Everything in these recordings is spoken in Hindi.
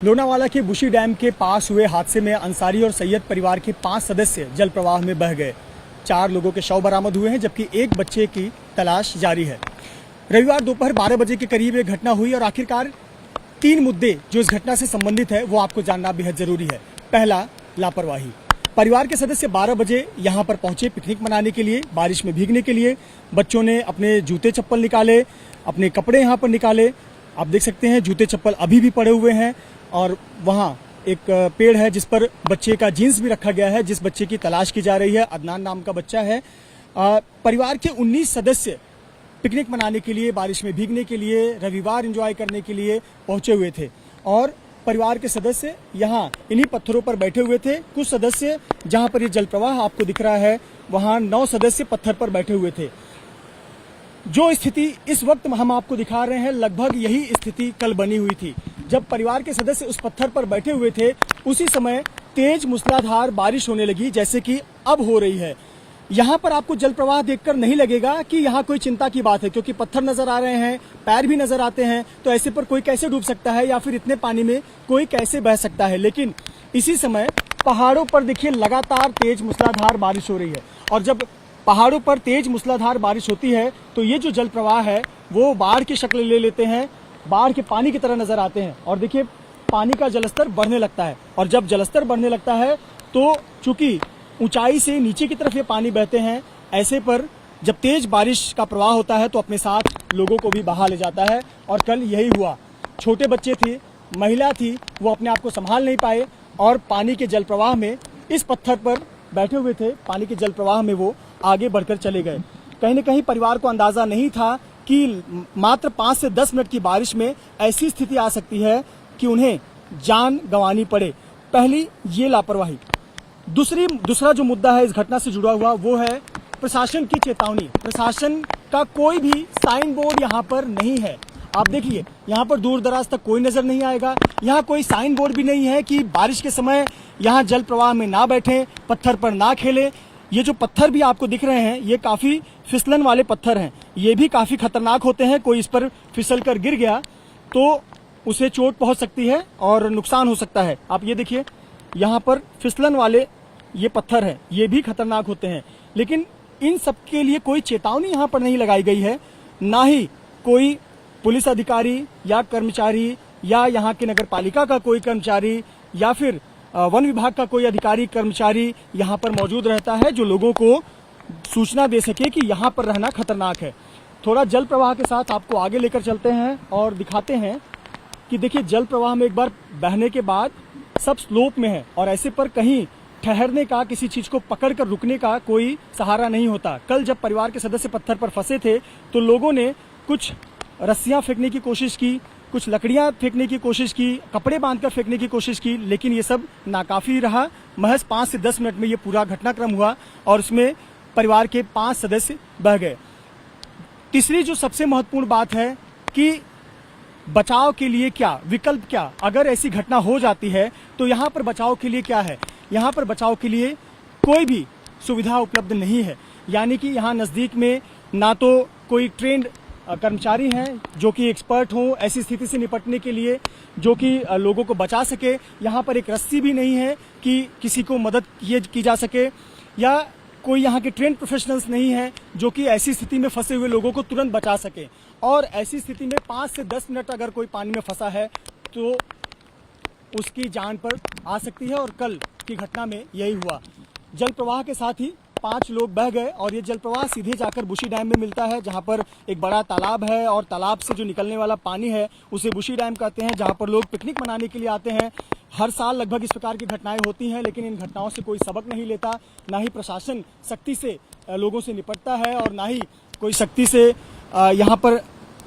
लोनावाला के बुशी डैम के पास हुए हादसे में अंसारी और सैयद परिवार के 5 सदस्य जल प्रवाह में बह गए। 4 लोगों के शव बरामद हुए हैं जबकि एक बच्चे की तलाश जारी है। रविवार दोपहर 12 बजे के करीब ये घटना हुई और आखिरकार 3 मुद्दे जो इस घटना से संबंधित है वो आपको जानना बेहद जरूरी है। पहला, लापरवाही। परिवार के सदस्य 12 बजे यहाँ पर पहुंचे पिकनिक मनाने के लिए, बारिश में भीगने के लिए। बच्चों ने अपने जूते चप्पल निकाले, अपने कपड़े यहाँ पर निकाले। आप देख सकते हैं जूते चप्पल अभी भी पड़े हुए हैं और वहाँ एक पेड़ है जिस पर बच्चे का जीन्स भी रखा गया है, जिस बच्चे की तलाश की जा रही है। अदनान नाम का बच्चा है। परिवार के 19 सदस्य पिकनिक मनाने के लिए, बारिश में भीगने के लिए, रविवार एंजॉय करने के लिए पहुंचे हुए थे और परिवार के सदस्य यहाँ इन्हीं पत्थरों पर बैठे हुए थे। कुछ सदस्य, जहाँ पर ये जल प्रवाह आपको दिख रहा है, वहाँ 9 सदस्य पत्थर पर बैठे हुए थे। जो स्थिति इस वक्त हम आपको दिखा रहे हैं, लगभग यही स्थिति कल बनी हुई थी। जब परिवार के सदस्य उस पत्थर पर बैठे हुए थे, उसी समय तेज मूसलाधार बारिश होने लगी, जैसे कि अब हो रही है। यहाँ पर आपको जल प्रवाह देखकर नहीं लगेगा कि यहाँ कोई चिंता की बात है, क्योंकि पत्थर नजर आ रहे हैं, पैर भी नजर आते हैं। तो ऐसे पर कोई कैसे डूब सकता है या फिर इतने पानी में कोई कैसे बह सकता है। लेकिन इसी समय पहाड़ों पर देखिए लगातार तेज मूसलाधार बारिश हो रही है और जब पहाड़ों पर तेज मूसलाधार बारिश होती है तो ये जो जल प्रवाह है वो बाढ़ की शक्ल ले लेते हैं, बाढ़ के पानी की तरह नजर आते हैं। और देखिए पानी का जलस्तर बढ़ने लगता है और जब जलस्तर बढ़ने लगता है तो चूंकि ऊंचाई से नीचे की तरफ ये पानी बहते हैं, ऐसे पर जब तेज बारिश का प्रवाह होता है तो अपने साथ लोगों को भी बहा ले जाता है। और कल यही हुआ। छोटे बच्चे थे, महिला थी, वो अपने आप को संभाल नहीं पाए और पानी के जल प्रवाह में, इस पत्थर पर बैठे हुए थे, पानी के जल प्रवाह में वो आगे बढ़कर चले गए। कहीं न कहीं परिवार को अंदाजा नहीं था कि मात्र 5 से 10 मिनट की बारिश में ऐसी स्थिति आ सकती है कि उन्हें जान गंवानी पड़े। पहली ये लापरवाही। दूसरा जो मुद्दा है इस घटना से जुड़ा हुआ वो है प्रशासन की चेतावनी। प्रशासन का कोई भी साइन बोर्ड यहाँ पर नहीं है। आप देखिए यहाँ पर दूर दराज तक कोई नजर नहीं आएगा। यहाँ कोई साइन बोर्ड भी नहीं है कि बारिश के समय यहाँ जल प्रवाह में ना बैठें, पत्थर पर ना खेलें। ये जो पत्थर भी आपको दिख रहे हैं ये काफी फिसलन वाले पत्थर हैं, ये भी काफी खतरनाक होते हैं। कोई इस पर फिसल कर गिर गया तो उसे चोट पहुंच सकती है और नुकसान हो सकता है। आप ये देखिए यहाँ पर फिसलन वाले ये पत्थर हैं, ये भी खतरनाक होते हैं। लेकिन इन सब के लिए कोई चेतावनी यहाँ पर नहीं लगाई गई है, ना ही कोई पुलिस अधिकारी या कर्मचारी या यहाँ के नगर पालिका का कोई कर्मचारी या फिर वन विभाग का कोई अधिकारी कर्मचारी यहाँ पर मौजूद रहता है जो लोगों को सूचना दे सके कि यहाँ पर रहना खतरनाक है। थोड़ा जल प्रवाह के साथ आपको आगे लेकर चलते हैं और दिखाते हैं कि देखिए जल प्रवाह में एक बार बहने के बाद सब स्लोप में है और ऐसे पर कहीं ठहरने का, किसी चीज को पकड़कर रुकने का कोई सहारा नहीं होता। कल जब परिवार के सदस्य पत्थर पर फंसे थे तो लोगों ने कुछ रस्सियां फेंकने की कोशिश की, कुछ लकड़ियां फेंकने की कोशिश की, कपड़े बांधकर फेंकने की कोशिश की, लेकिन ये सब नाकाफी रहा। महज 5 से 10 मिनट में ये पूरा घटनाक्रम हुआ और उसमें परिवार के 5 सदस्य बह गए। तीसरी जो सबसे महत्वपूर्ण बात है कि बचाव के लिए क्या विकल्प, क्या अगर ऐसी घटना हो जाती है तो यहाँ पर बचाव के लिए क्या है। यहाँ पर बचाव के लिए कोई भी सुविधा उपलब्ध नहीं है। यानी कि यहाँ नजदीक में ना तो कोई ट्रेंड कर्मचारी हैं जो कि एक्सपर्ट हों ऐसी स्थिति से निपटने के लिए, जो कि लोगों को बचा सके। यहाँ पर एक रस्सी भी नहीं है कि किसी को मदद की जा सके, या कोई यहाँ के ट्रेंड प्रोफेशनल्स नहीं है जो कि ऐसी स्थिति में फंसे हुए लोगों को तुरंत बचा सके। और ऐसी स्थिति में 5 से 10 मिनट अगर कोई पानी में फंसा है तो उसकी जान पर आ सकती है और कल की घटना में यही हुआ। जल प्रवाह के साथ ही 5 लोग बह गए और ये जल प्रवाह सीधे जाकर बुशी डैम में मिलता है, जहाँ पर एक बड़ा तालाब है और तालाब से जो निकलने वाला पानी है उसे बुशी डैम कहते हैं, जहाँ पर लोग पिकनिक मनाने के लिए आते हैं। हर साल लगभग इस प्रकार की घटनाएं होती हैं, लेकिन इन घटनाओं से कोई सबक नहीं लेता, ना ही प्रशासन सख्ती से लोगों से निपटता है और ना ही कोई सख्ती से यहाँ पर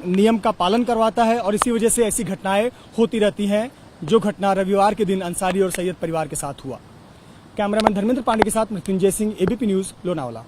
नियम का पालन करवाता है और इसी वजह से ऐसी घटनाएं होती रहती हैं, जो घटना रविवार के दिन अंसारी और सैयद परिवार के साथ हुआ। कैमरामैन धर्मेंद्र पांडे के साथ मृत्युंजय सिंह, एबीपी न्यूज, लोनावाला।